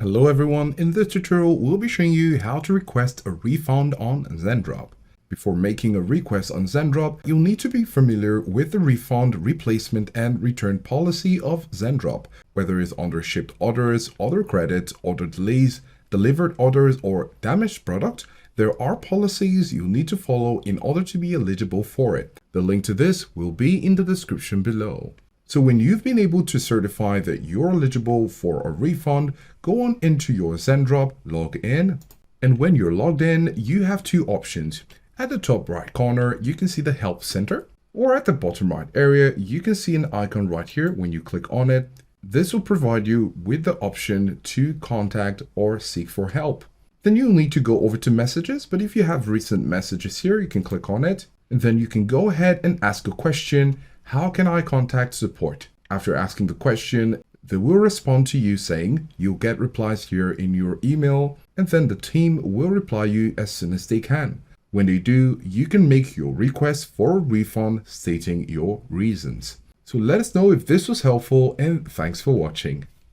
Hello everyone, in this tutorial we'll be showing you how to request a refund on Zendrop. Before making a request on Zendrop, you'll need to be familiar with the refund, replacement and return policy of Zendrop, whether it's under shipped orders, order credits, order delays, delivered orders or damaged product. There are policies you'll need to follow in order to be eligible for it. The link to this will be in the description below. So when you've been able to certify that you're eligible for a refund, go on into your Zendrop, log in, and when you're logged in, you have two options. At the top right corner, you can see the Help Center, or at the bottom right area, you can see an icon right here. When you click on it, this will provide you with the option to contact or seek for help. Then you'll need to go over to messages, but if you have recent messages here, you can click on it, and then you can go ahead and ask a question. How can I contact support? After asking the question, they will respond to you saying you'll get replies here in your email, and then the team will reply you as soon as they can. When they do, you can make your request for a refund stating your reasons. So let us know if this was helpful, and thanks for watching.